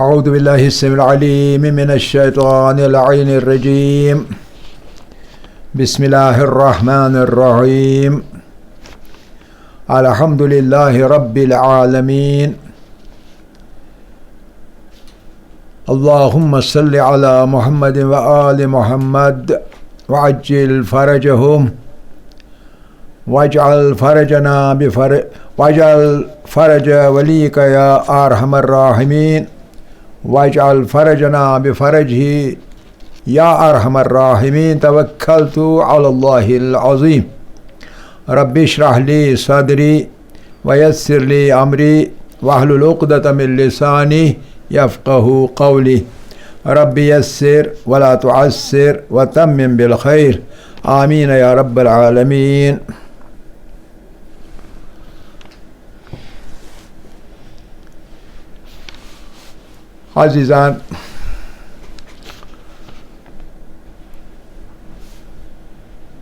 اعوذ باللہ السمیع العلیم من الشیطان اللعین الرجیم بسم اللہ الرحمن الرحیم الحمد للہ رب العالمین اللہم صل علی محمد وآل محمد وعجل فرجہم واجعل فرج ولیک یا ارحم الراحمین واجعل فرجنا بفرجہ یا ارحم الراحمین توکلت علی اللہ العظیم رب اشرح لی صدری ویسر لی امری واحلل عقدۃ من لسانی یفقہوا قولی رب یسر ولا تعسر وتمم بالخیر آمین یا رب العالمین۔ عزیزان،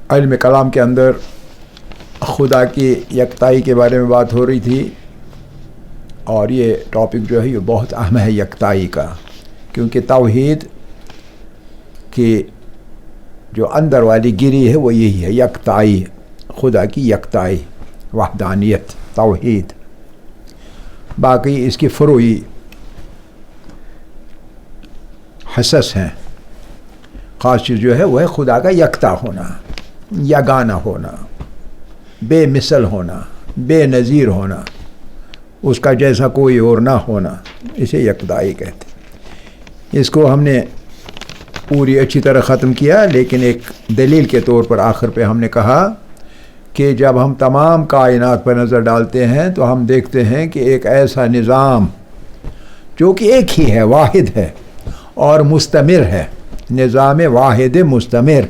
علم کلام کے اندر خدا کی یکتائی کے بارے میں بات ہو رہی تھی، اور یہ ٹاپک جو ہے یہ بہت اہم ہے یکتائی کا، کیونکہ توحید کی جو اندر والی گری ہے وہ یہی ہے، یکتائی، خدا کی یکتائی، وحدانیت، توحید۔ باقی اس کی فروعی حصص ہیں، خاص چیز جو ہے وہ ہے خدا کا یکتا ہونا، یگانہ ہونا، بے مثل ہونا، بے نظیر ہونا، اس کا جیسا کوئی اور نہ ہونا، اسے یکتائی کہتے ہیں۔ اس کو ہم نے پوری اچھی طرح ختم کیا، لیکن ایک دلیل کے طور پر آخر پہ ہم نے کہا کہ جب ہم تمام کائنات پر نظر ڈالتے ہیں تو ہم دیکھتے ہیں کہ ایک ایسا نظام جو کہ ایک ہی ہے، واحد ہے اور مستمر ہے، نظام واحد مستمر،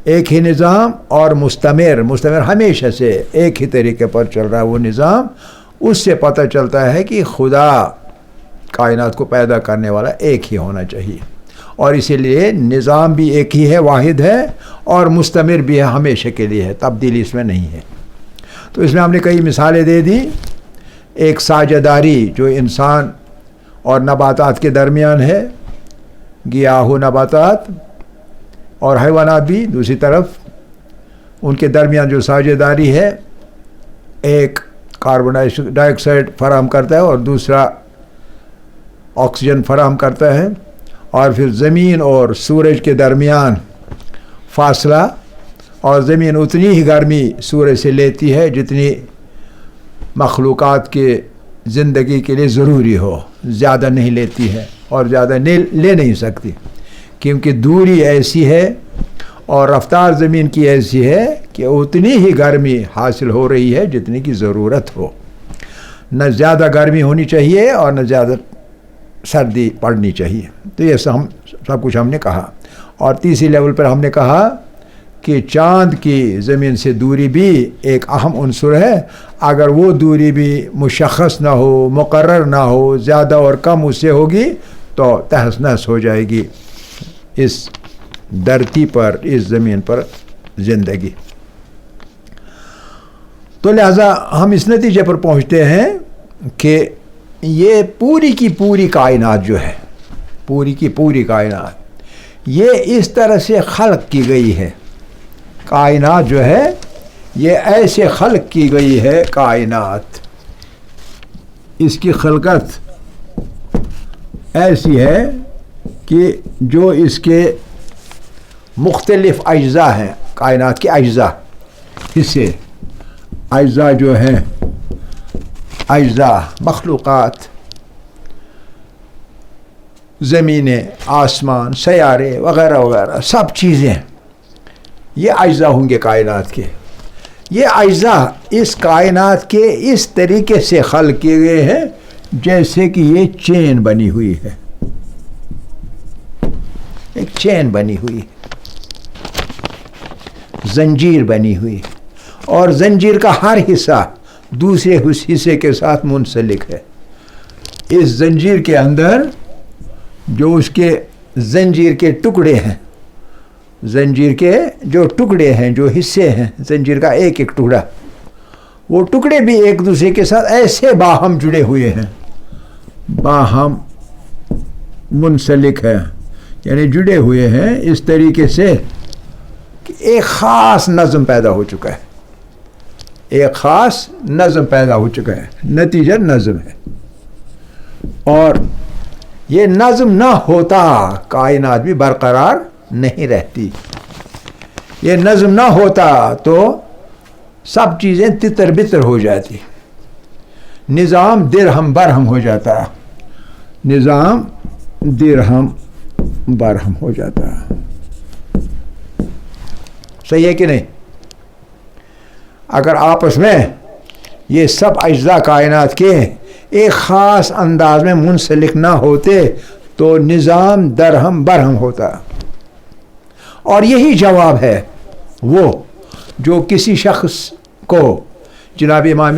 ایک ہی نظام اور مستمر ہمیشہ سے ایک ہی طریقے پر چل رہا ہے وہ نظام۔ اس سے پتہ چلتا ہے کہ خدا کائنات کو پیدا کرنے والا ایک ہی ہونا چاہیے، اور اسی لیے نظام بھی ایک ہی ہے، واحد ہے، اور مستمر بھی ہے، ہمیشہ کے لیے ہے، تبدیلی اس میں نہیں ہے۔ تو اس میں ہم نے کئی مثالیں دے دی۔ ایک ساجھیداری جو انسان اور نباتات کے درمیان ہے، گیاہو نباتات اور حیوانات بھی، دوسری طرف ان کے درمیان جو ساجھیداری ہے، ایک کاربن ڈائی آکسائڈ فراہم کرتا ہے اور دوسرا آکسیجن فراہم کرتا ہے، اور پھر زمین اور سورج کے درمیان فاصلہ، اور زمین اتنی ہی گرمی سورج سے لیتی ہے جتنی مخلوقات کے زندگی کے لیے ضروری ہو، زیادہ نہیں لیتی ہے اور زیادہ لے نہیں سکتی، کیونکہ دوری ایسی ہے اور رفتار زمین کی ایسی ہے کہ اتنی ہی گرمی حاصل ہو رہی ہے جتنی کی ضرورت ہو، نہ زیادہ گرمی ہونی چاہیے اور نہ زیادہ سردی پڑنی چاہیے۔ تو یہ سب کچھ ہم نے کہا، اور تیسری لیول پر ہم نے کہا کہ چاند کی زمین سے دوری بھی ایک اہم عنصر ہے، اگر وہ دوری بھی مشخص نہ ہو، مقرر نہ ہو، زیادہ اور کم اس سے ہوگی تو تہس نہس ہو جائے گی اس دھرتی پر، اس زمین پر زندگی۔ تو لہذا ہم اس نتیجے پر پہنچتے ہیں کہ یہ پوری کی پوری کائنات جو ہے، پوری کی پوری کائنات یہ اس طرح سے خلق کی گئی ہے، کائنات جو ہے یہ ایسے خلق کی گئی ہے، کائنات اس کی خلقت ایسی ہے کہ جو اس کے مختلف اجزاء ہیں، کائنات کے اجزاء، حصے، اجزاء جو ہیں، اجزاء مخلوقات، زمینیں، آسمان، سیارے وغیرہ وغیرہ سب چیزیں، یہ اجزاء ہوں گے کائنات کے۔ یہ اجزاء اس کائنات کے اس طریقے سے خلق کیے گئے ہیں جیسے کہ یہ چین بنی ہوئی ہے، ایک چین بنی ہوئی، زنجیر بنی ہوئی، اور زنجیر کا ہر حصہ دوسرے حصے کے ساتھ منسلک ہے۔ اس زنجیر کے اندر جو اس کے زنجیر کے ٹکڑے ہیں، زنجیر کے جو ٹکڑے ہیں، جو حصے ہیں زنجیر کا ایک ایک ٹکڑا، وہ ٹکڑے بھی ایک دوسرے کے ساتھ ایسے باہم جڑے ہوئے ہیں، باہم منسلک ہے، یعنی جڑے ہوئے ہیں اس طریقے سے کہ ایک خاص نظم پیدا ہو چکا ہے، ایک خاص نظم پیدا ہو چکا ہے، نتیجہ نظم ہے. اور یہ نظم نہ ہوتا کائنات بھی برقرار نہیں رہتی. یہ نظم نہ ہوتا تو سب چیزیں تتر بتر ہو جاتی، نظام درہم برہم ہو جاتا، نظام درہم برہم ہو جاتا. صحیح ہے کہ نہیں؟ اگر آپس میں یہ سب اجزاء کائنات کے ایک خاص انداز میں منسلک نہ ہوتے تو نظام درہم برہم ہوتا. اور یہی جواب ہے وہ جو کسی شخص کو جناب امام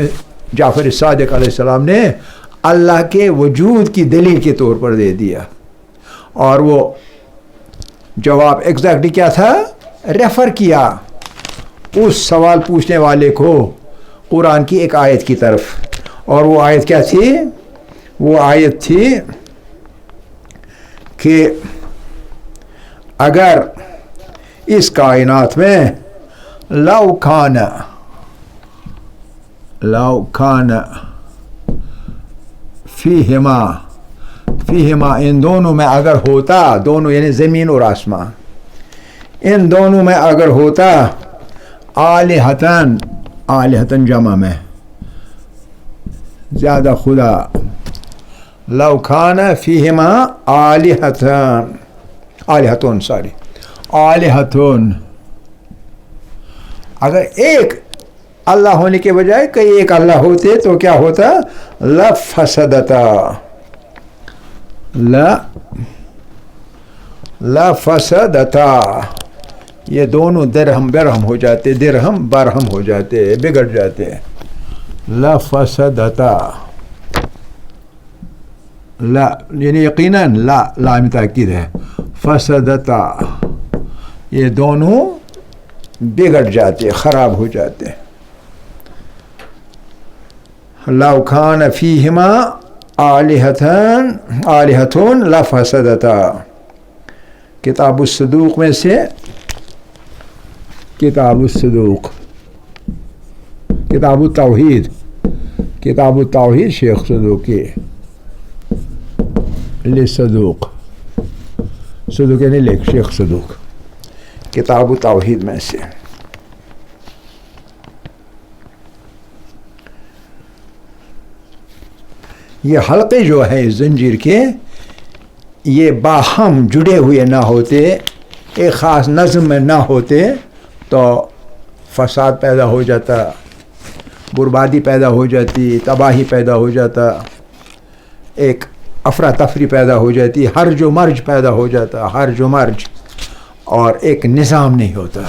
جعفر صادق علیہ السلام نے اللہ کے وجود کی دلیل کے طور پر دے دیا. اور وہ جواب ایگزیکٹلی کیا تھا؟ ریفر کیا اس سوال پوچھنے والے کو قرآن کی ایک آیت کی طرف. اور وہ آیت کیا تھی؟ وہ آیت تھی کہ اگر اس کائنات میں لو کان فیہما ان دونوں میں اگر ہوتا، دونوں یعنی زمین اور آسمان، ان دونوں میں اگر ہوتا آلہتن جمع میں زیادہ خدا، لو کان فیہما آلہتون اگر ایک اللہ ہونے کے بجائے کئی ایک اللہ ہوتے تو کیا ہوتا؟ لفسدتا یہ دونوں درہم برہم ہو جاتے، درہم برہم ہو جاتے، بگڑ جاتے. لفسدتا لا یعنی یقیناً لام تاکید ہے، فسدتا یہ دونوں بگڑ جاتے، خراب ہو جاتے. لو کان فیہما آلہتون لفسدتا. کتاب الصدوق میں سے، کتاب التوحید شیخ صدوق کی، صدوق یعنی لکھ شیخ صدوق، کتاب التوحید میں سے. یہ حلقے جو ہیں زنجیر کے، یہ باہم جڑے ہوئے نہ ہوتے، ایک خاص نظم میں نہ ہوتے تو فساد پیدا ہو جاتا، بربادی پیدا ہو جاتی، تباہی پیدا ہو جاتا، ایک افراتفری پیدا ہو جاتی، ہرج و مرج پیدا ہو جاتا، ہرج و مرج، اور ایک نظام نہیں ہوتا.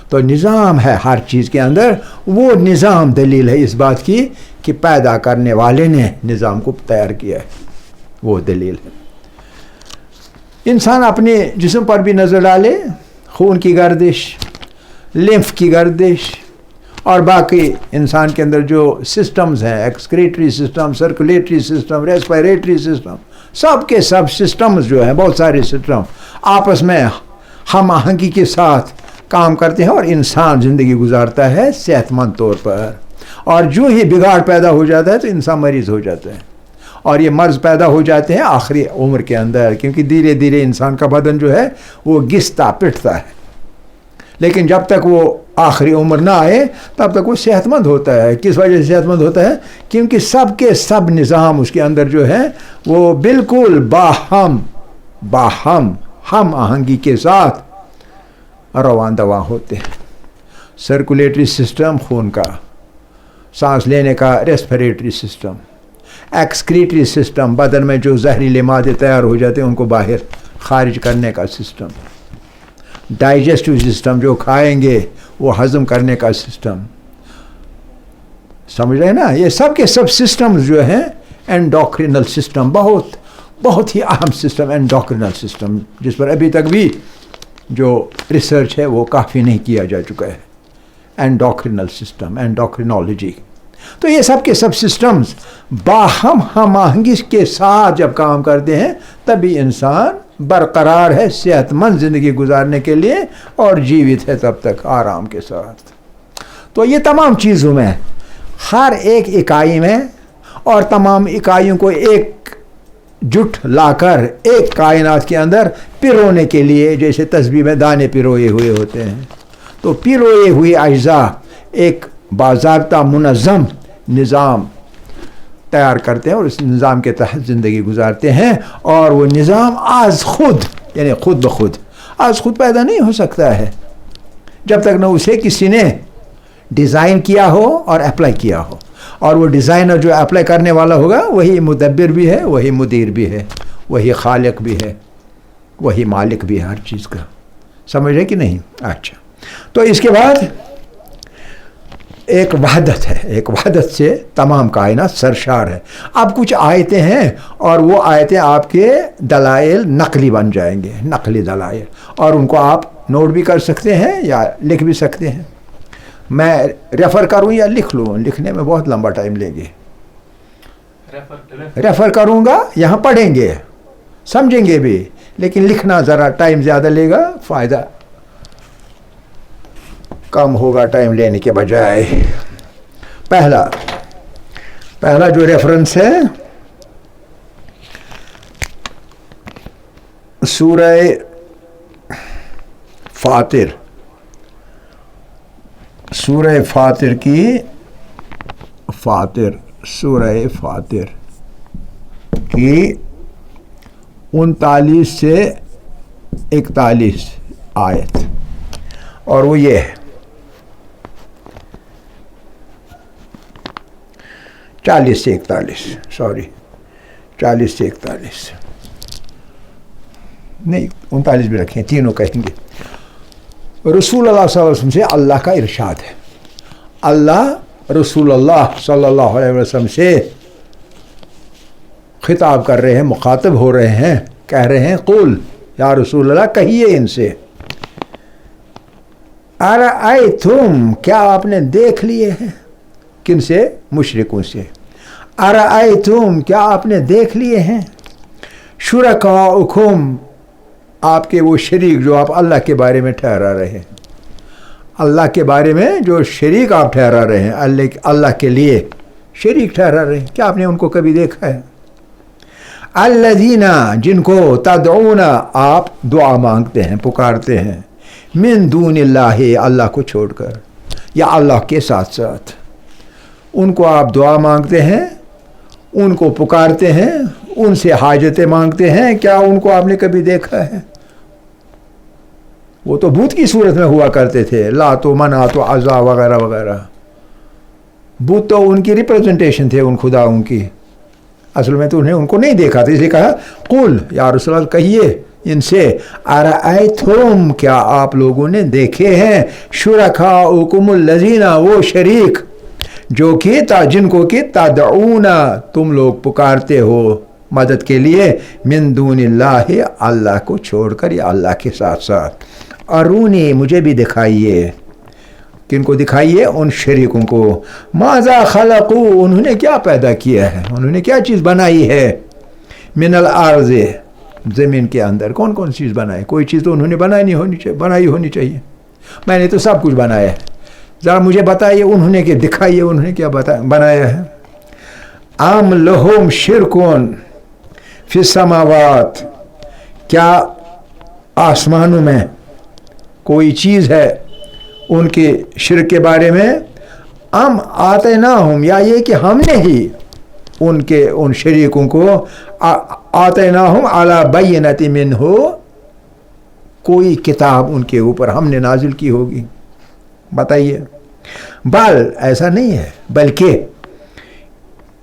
تو نظام ہے ہر چیز کے اندر، وہ نظام دلیل ہے اس بات کی کہ پیدا کرنے والے نے نظام کو تیار کیا ہے، وہ دلیل ہے. انسان اپنے جسم پر بھی نظر ڈالے، خون کی گردش، لمف کی گردش، اور باقی انسان کے اندر جو سسٹمز ہیں، excretory system, circulatory system, respiratory system, سب کے سب سسٹمز جو ہیں، بہت سارے سسٹم آپس میں ہم آہنگی کے ساتھ کام کرتے ہیں اور انسان زندگی گزارتا ہے صحت مند طور پر. اور جو ہی بگاڑ پیدا ہو جاتا ہے تو انسان مریض ہو جاتا ہے، اور یہ مرض پیدا ہو جاتے ہیں آخری عمر کے اندر، کیونکہ دھیرے دھیرے انسان کا بدن جو ہے وہ گھستا پٹتا ہے. لیکن جب تک وہ آخری عمر نہ آئے تب تک وہ صحت مند ہوتا ہے. کس وجہ سے صحت مند ہوتا ہے؟ کیونکہ سب کے سب نظام اس کے اندر جو ہے وہ بالکل باہم ہم آہنگی کے ساتھ روان دوا ہوتے ہیں. سرکولیٹری سسٹم خون کا، سانس لینے کا ریسپیریٹری سسٹم، ایکسکریٹری سسٹم بدن میں جو زہریلے مادے تیار ہو جاتے ہیں ان کو باہر خارج کرنے کا سسٹم، ڈائجسٹو سسٹم جو کھائیں گے وہ ہضم کرنے کا سسٹم. سمجھ رہے ہیں نا؟ یہ سب کے سب سسٹمز جو ہیں، اینڈوکرینل سسٹم بہت ہی اہم سسٹم، اینڈوکرینل سسٹم، جس پر ابھی تک بھی جو ریسرچ ہے وہ کافی نہیں کیا جا چکا ہے. اینڈوکرینل سسٹم، اینڈوکرینالوجی. تو یہ سب کے سب سسٹمز باہم ہم آہنگی کے ساتھ جب کام کرتے ہیں تبھی انسان برقرار ہے صحت مند زندگی گزارنے کے لیے اور جیوت ہے تب تک آرام کے ساتھ. تو یہ تمام چیزوں میں ہر ایک اکائی میں اور تمام اکائیوں کو ایک جٹ لا کر ایک کائنات کے اندر پرونے کے لیے، جیسے تسبیح میں دانے پروئے ہوئے ہوتے ہیں، تو پروئے ہوئے اجزاء ایک باضابطہ منظم نظام تیار کرتے ہیں اور اس نظام کے تحت زندگی گزارتے ہیں. اور وہ نظام از خود، یعنی خود بخود از خود پیدا نہیں ہو سکتا ہے جب تک نہ اسے کسی نے ڈیزائن کیا ہو اور اپلائی کیا ہو. اور وہ ڈیزائنر جو اپلائی کرنے والا ہوگا وہی مدبر بھی ہے، وہی مدیر بھی ہے، وہی خالق بھی ہے، وہی مالک بھی ہے ہر چیز کا. سمجھ رہے کہ نہیں؟ اچھا، تو اس کے بعد ایک وحدت ہے، ایک وحدت سے تمام کائنات سرشار ہے. اب کچھ آیتیں ہیں اور وہ آیتیں آپ کے دلائل نقلی بن جائیں گے، نقلی دلائل، اور ان کو آپ نوٹ بھی کر سکتے ہیں یا لکھ بھی سکتے ہیں. میں ریفر کروں یا لکھ لوں؟ لکھنے میں بہت لمبا ٹائم لے گے. ریفر کروں گا، یہاں پڑھیں گے سمجھیں گے بھی، لیکن لکھنا ذرا ٹائم زیادہ لے گا، فائدہ کم ہوگا ٹائم لینے کے بجائے. پہلا جو ریفرنس ہے سورہ فاطر، سورہ فاطر کی سورہ فاطر کی 39 سے 41 آیت، اور وہ یہ ہے 40 سے 41 40 سے 41 نہیں 39 بھی رکھیں، تینوں کہیں گے. رسول اللہ صلی اللہ علیہ وسلم سے اللہ کا ارشاد ہے. اللہ رسول اللہ صلی اللہ علیہ وسلم سے خطاب کر رہے ہیں، مخاطب ہو رہے ہیں، کہہ رہے ہیں قل یا رسول اللہ کہیے ان سے، ارأیتم کیا آپ نے دیکھ لیے ہیں؟ کن سے؟ مشرکوں سے. ارأیتم کیا آپ نے دیکھ لیے ہیں؟ شرکاؤکم آپ کے وہ شریک جو آپ اللہ کے بارے میں ٹھہرا رہے ہیں، اللہ کے بارے میں جو شریک آپ ٹھہرا رہے ہیں، اللہ کے لیے شریک ٹھہرا رہے ہیں، کیا آپ نے ان کو کبھی دیکھا ہے؟ الذین جن کو تدعون آپ دعا مانگتے ہیں، پکارتے ہیں، من دون اللہ اللہ کو چھوڑ کر یا اللہ کے ساتھ ساتھ، ان کو آپ دعا مانگتے ہیں، ان کو پکارتے ہیں، ان سے حاجتیں مانگتے ہیں، کیا ان کو آپ نے کبھی دیکھا ہے؟ وہ تو بت کی صورت میں ہوا کرتے تھے، لات و منات و عزا وغیرہ وغیرہ. بت تو ان کی ریپرزنٹیشن تھے ان خداؤں کی، اصل میں تو انہیں ان کو نہیں دیکھا تھا. اس لیے کہا قل یا رسول اللہ کہیے ان سے، ارأیتم کیا آپ لوگوں نے دیکھے ہیں، شرکاؤکم الذین وہ شریک جو کہ جن کو کہ تدعون تم لوگ پکارتے ہو مدد کے لیے، من دون اللہ اللہ کو چھوڑ کر یا اللہ کے ساتھ ساتھ. ارونی مجھے بھی دکھائیے. کن کو دکھائیے؟ ان شریکوں کو. ماذا خلقو انہوں نے کیا پیدا کیا ہے، انہوں نے کیا چیز بنائی ہے، من الارض زمین کے اندر کون کون چیز بنائی؟ کوئی چیز تو انہوں نے بنائی ہونی چاہیے. میں نے تو سب کچھ بنایا ہے، ذرا مجھے بتائیے انہوں نے کہ دکھائیے انہوں نے کیا بنایا ہے. ام لہم شرکون فی السماوات کیا آسمانوں میں کوئی چیز ہے ان کے شرک کے بارے میں؟ ام آتیناہم یا یہ کہ ہم نے ہی ان شریکوں کو آتیناہم علی بینۃ منہ کوئی کتاب ان کے اوپر ہم نے نازل کی ہوگی. بتائیے. بل ایسا نہیں ہے، بلکہ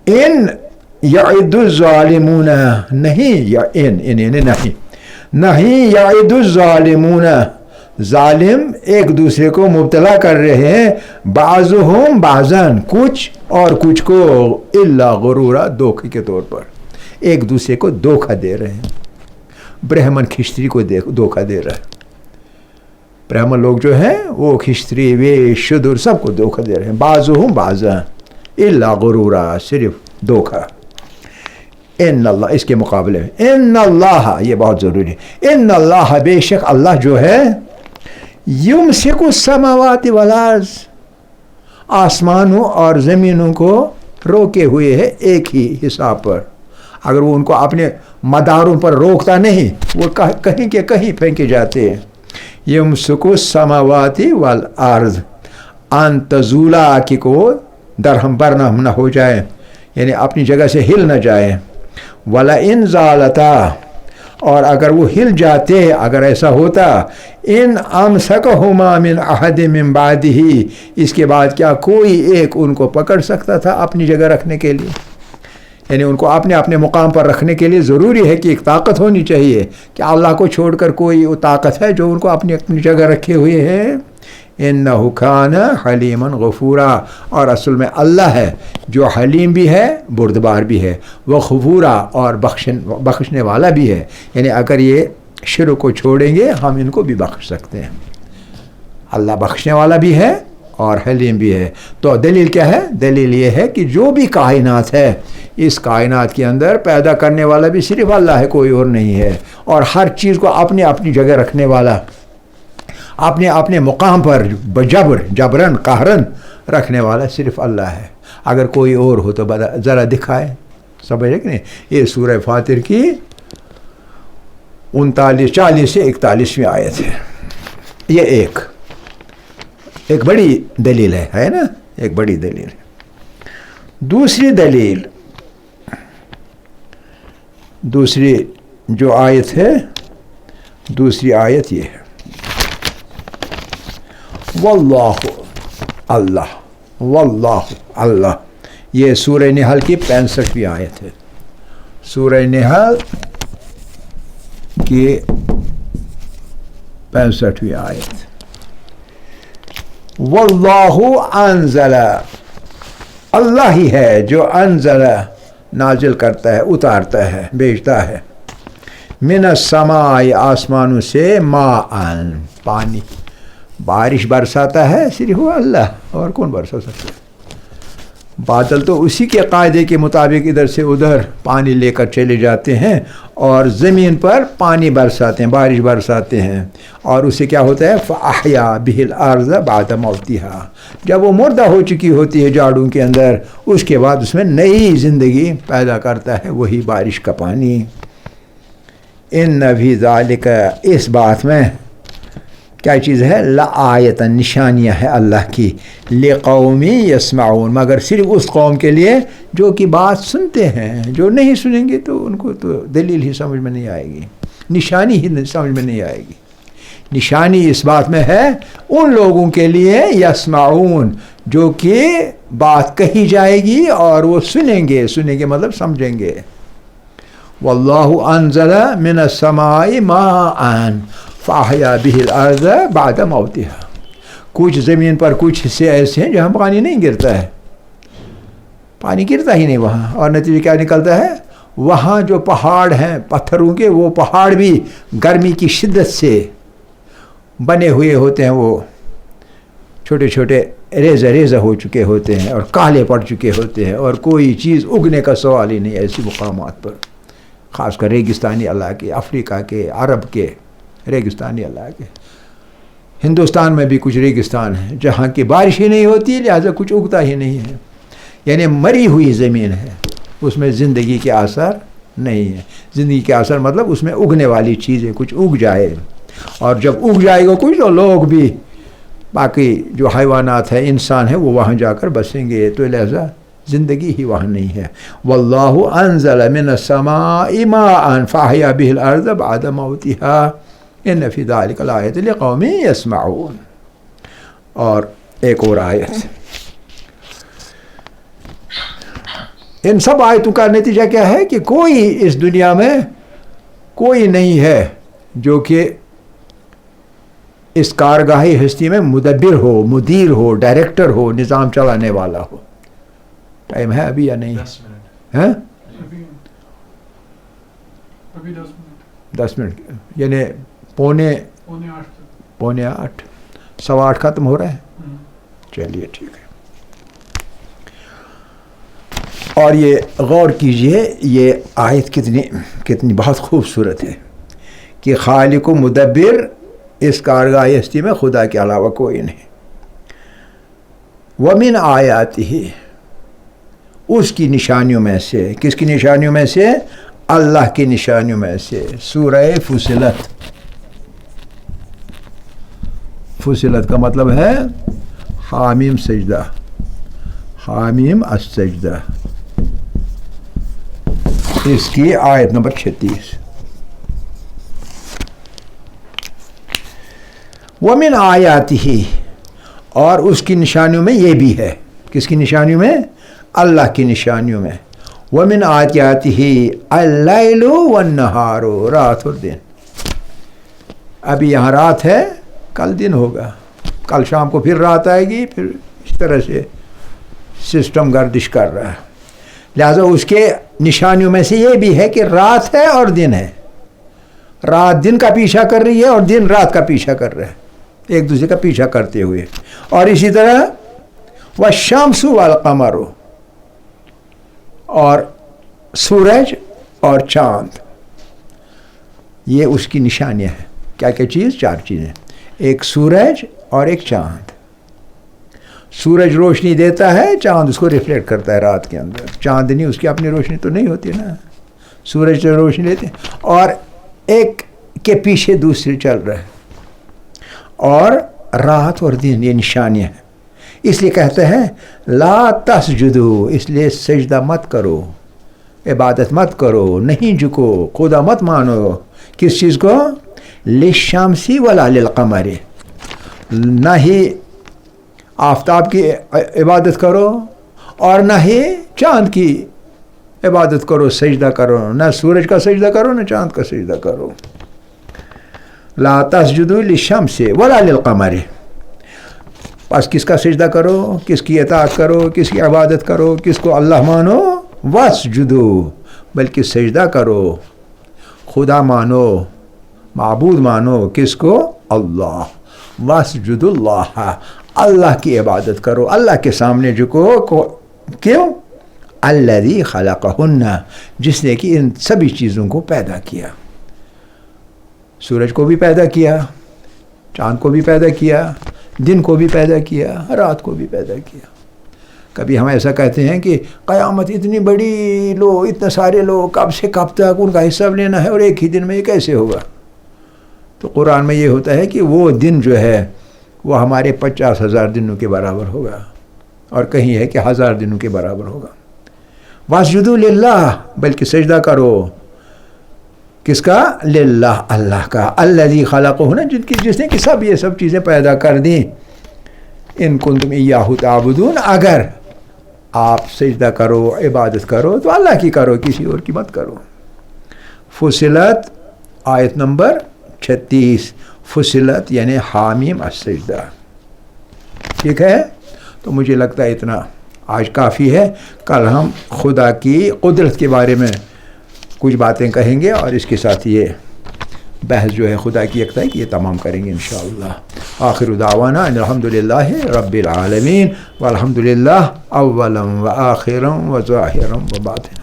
ان یعد الظالمون نہیں یعد الظالمون ظالم ایک دوسرے کو مبتلا کر رہے ہیں، بعضهم بعضاً کچھ اور کچھ کو، الا غرورا دھوکے کے طور پر ایک دوسرے کو دھوکہ دے رہے ہیں. برہمن کھشتری کو دھوکہ دے رہا ہے. برہمن لوگ جو ہیں وہ کھشتری ویش شودر سب کو دھوکہ دے رہے ہیں. بعضهم بعضاً الا غرورا، صرف دھوکہ. ان اللہ، اس کے مقابلے میں ان اللہ، یہ بہت ضروری ہے، ان اللہ، بے شک اللہ جو ہے، یمسک السماوات والارض، آسمانوں اور زمینوں کو روکے ہوئے ہے ایک ہی حساب پر. اگر وہ ان کو اپنے مداروں پر روکتا نہیں، وہ کہیں کے کہیں پھینکے جاتے ہیں. یمسک السماوات والارض ان تزولا، کہ کو درہم برہم نہ ہو جائے، یعنی اپنی جگہ سے ہل نہ جائے. وَلَئِنْ زَالَتَا، اور اگر وہ ہل جاتے، اگر ایسا ہوتا، ان امسکہما من احد من بعدہ، اس کے بعد کیا کوئی ایک ان کو پکڑ سکتا تھا اپنی جگہ رکھنے کے لیے؟ یعنی ان کو اپنے اپنے مقام پر رکھنے کے لیے ضروری ہے کہ ایک طاقت ہونی چاہیے. کہ اللہ کو چھوڑ کر کوئی وہ طاقت ہے جو ان کو اپنی اپنی جگہ رکھے ہوئے ہے؟ انہ کان حلیما غفورا، اور اصل میں اللہ ہے جو حلیم بھی ہے، بردبار بھی ہے، وہ غفورا، اور بخشنے والا بھی ہے. یعنی اگر یہ شرک کو چھوڑیں گے ہم ان کو بھی بخش سکتے ہیں. اللہ بخشنے والا بھی ہے اور حلیم بھی ہے. تو دلیل کیا ہے؟ دلیل یہ ہے کہ جو بھی کائنات ہے، اس کائنات کے اندر پیدا کرنے والا بھی صرف اللہ ہے، کوئی اور نہیں ہے. اور ہر چیز کو اپنی اپنی جگہ رکھنے والا، اپنے اپنے مقام پر جبرن قہرن رکھنے والا صرف اللہ ہے. اگر کوئی اور ہو تو ذرا دکھائے. سمجھے کہ نہیں؟ یہ سورہ فاطر کی 40 سے 41ویں آیت ہے. یہ ایک بڑی دلیل ہے نا، ایک بڑی دلیل ہے. دوسری دلیل، دوسری جو آیت ہے، دوسری آیت یہ ہے، واللہ، اللہ، واللہ، اللہ. یہ سورہ نحل کی 65ویں آیت ہے. سورہ نحل کی 65ویں آیت. واللہ انزل، اللہ ہی ہے جو انزل، نازل کرتا ہے، اتارتا ہے، بھیجتا ہے، من السماء، آسمانوں سے، ماء، پانی، بارش برساتا ہے صرف وہ اللہ، اور کون برسا سکتا ہے؟ بادل تو اسی کے قاعدے کے مطابق ادھر سے ادھر پانی لے کر چلے جاتے ہیں اور زمین پر پانی برساتے ہیں، بارش برساتے ہیں، اور اسے کیا ہوتا ہے؟ فَأَحْيَا بِهِ الْأَرْضَ بَعْدَ مَوْتِهَا، جب وہ مردہ ہو چکی ہوتی ہے جاڑوں کے اندر، اس کے بعد اس میں نئی زندگی پیدا کرتا ہے وہی بارش کا پانی. اِنَّ فِي ذَلِكَ، اس بات میں کیا چیز ہے؟ لآیۃ، نشانیاں ہے اللہ کی، لقوم یسمعون، مگر صرف اس قوم کے لیے جو کہ بات سنتے ہیں. جو نہیں سنیں گے تو ان کو تو دلیل ہی سمجھ میں نہیں آئے گی، نشانی ہی سمجھ میں نہیں آئے گی. نشانی اس بات میں ہے ان لوگوں کے لیے، یسمعون، جو کہ بات کہی جائے گی اور وہ سنیں گے مطلب سمجھیں گے. واللہ انزل من السماء ماء فاحیا بہ الارض بعد موتها. کچھ زمین پر کچھ حصے ایسے ہیں جہاں پانی نہیں گرتا ہے، پانی گرتا ہی نہیں وہاں، اور نتیجہ کیا نکلتا ہے؟ وہاں جو پہاڑ ہیں پتھروں کے، وہ پہاڑ بھی گرمی کی شدت سے بنے ہوئے ہوتے ہیں، وہ چھوٹے چھوٹے ریزہ ہو چکے ہوتے ہیں اور کالے پڑ چکے ہوتے ہیں، اور کوئی چیز اگنے کا سوال ہی نہیں ایسی مقامات پر، خاص کر ریگستانی علاقے، افریقہ کے، عرب کے ریگستانی علاقے. ہندوستان میں بھی کچھ ریگستان ہیں جہاں کی بارش ہی نہیں ہوتی، لہٰذا کچھ اگتا ہی نہیں ہے، یعنی مری ہوئی زمین ہے، اس میں زندگی کے آثار نہیں ہے. زندگی کے آثار مطلب اس میں اگنے والی چیزیں کچھ اگ جائے، اور جب اگ جائے گا کچھ تو لوگ بھی، باقی جو حیوانات ہیں، انسان ہیں، وہ وہاں جا کر بسیں گے، تو لہذا زندگی ہی وہاں نہیں ہے. واللہ انزل من السماء ماء فاحیا بہ الارض بعد موتها ان فی ذلک لآیۃ لقوم یسمعون. اور ایک اور آیت، ان سب آیتوں کا نتیجہ کیا ہے کہ کوئی اس دنیا میں کوئی نہیں ہے جو کہ اس کارگاہی ہستی میں مدبر ہو، مدیر ہو، ڈائریکٹر ہو، نظام چلانے والا ہو. ٹائم ہے ابھی یا نہیں؟ 10 منٹ، یعنی پونے 8، 7:15 ختم ہو رہا ہے. چلیے ٹھیک ہے. اور یہ غور کیجئے، یہ آیت کتنی بہت خوبصورت ہے کہ خالق و مدبر اس کارگاہ ہستی میں خدا کے علاوہ کوئی نہیں۔ وَمِنْ آیاتہ، اس کی نشانیوں میں سے، کس کی نشانیوں میں سے؟ اللہ کی نشانیوں میں سے۔ سورہ فصلت، فصلت کا مطلب ہے حامیم سجدہ، حامیم السجدہ، اس کی آیت نمبر 36۔ وَمِنْ آیاتہ، اور اس کی نشانیوں میں یہ بھی ہے، کس کی نشانیوں میں؟ اللہ کی نشانیوں میں۔ وَمِنْ آیاتہ اللیل والنہار، رات اور دن۔ ابھی یہاں رات ہے، کل دن ہوگا، کل شام کو پھر رات آئے گی، پھر اس طرح سے سسٹم گردش کر رہا ہے۔ لہذا اس کے نشانیوں میں سے یہ بھی ہے کہ رات ہے اور دن ہے، رات دن کا پیچھا کر رہی ہے اور دن رات کا پیچھا کر رہا ہے، ایک دوسرے کا پیچھا کرتے ہوئے۔ اور اسی طرح والشمس والقمر، اور سورج اور چاند، یہ اس کی نشانیاں ہیں۔ کیا کیا چیز؟ 4 چیزیں، ایک سورج اور ایک چاند۔ سورج روشنی دیتا ہے، چاند اس کو ریفلیکٹ کرتا ہے رات کے اندر۔ چاندنی اس کی اپنی روشنی تو نہیں ہوتی نا، سورج سے روشنی دیتے ہیں، اور ایک کے پیچھے دوسرے چل رہے ہیں۔ اور رات اور دن یہ نشانیاں ہیں، اس لیے کہتے ہیں لا تسجدو، اس لیے سجدہ مت کرو، عبادت مت کرو، نہیں جھکو، خدا مت مانو۔ کس چیز کو؟ للشمس ولا للقمر، نہ ہی آفتاب کی عبادت کرو اور نہ ہی چاند کی عبادت کرو، سجدہ کرو، نہ سورج کا سجدہ کرو نہ چاند کا سجدہ کرو۔ لا تسجدوا للشمس ولا للقمر، بس کس کا سجدہ کرو، کس کی اطاعت کرو، کس کی عبادت کرو، کس کو اللہ مانو؟ واسجدوا، بلکہ سجدہ کرو، خدا مانو، معبود مانو، کس کو؟ اللہ۔ واسجد اللہ، اللہ کی عبادت کرو، اللہ کے سامنے جھکو۔ کیوں؟ الذی خلقہن، جس نے کہ ان سبھی چیزوں کو پیدا کیا، سورج کو بھی پیدا کیا، چاند کو بھی پیدا کیا، دن کو بھی پیدا کیا، رات کو بھی پیدا کیا۔ کبھی ہم ایسا کہتے ہیں کہ قیامت اتنی بڑی، لو اتنے سارے لوگ کب سے کب تک ان کا حساب لینا ہے، اور ایک ہی دن میں یہ کیسے ہوگا؟ تو قرآن میں یہ ہوتا ہے کہ وہ دن جو ہے وہ ہمارے 50,000 دنوں کے برابر ہوگا، اور کہیں ہے کہ 1000 دنوں کے برابر ہوگا۔ واسجدوا للہ، بلکہ سجدہ کرو، کس کا؟ للہ، اللہ کا، الذی خلقہن، جس نے کہ یہ سب چیزیں پیدا کر دیں۔ ان کنتم ایاہ تعبدون، اگر آپ سجدہ کرو، عبادت کرو تو اللہ کی کرو، کسی اور کی مت کرو۔ فصلت آیت نمبر 36، فصلت یعنی حامیم السجدہ۔ ٹھیک ہے، تو مجھے لگتا ہے اتنا آج کافی ہے۔ کل ہم خدا کی قدرت کے بارے میں کچھ باتیں کہیں گے، اور اس کے ساتھ یہ بحث جو ہے خدا کی یکتائی کی، یہ تمام کریں گے انشاءاللہ۔ آخر دعوانا ان الحمدللہ رب العالمین، والحمدللہ اولا و آخرا و ظاہرا و باطنا۔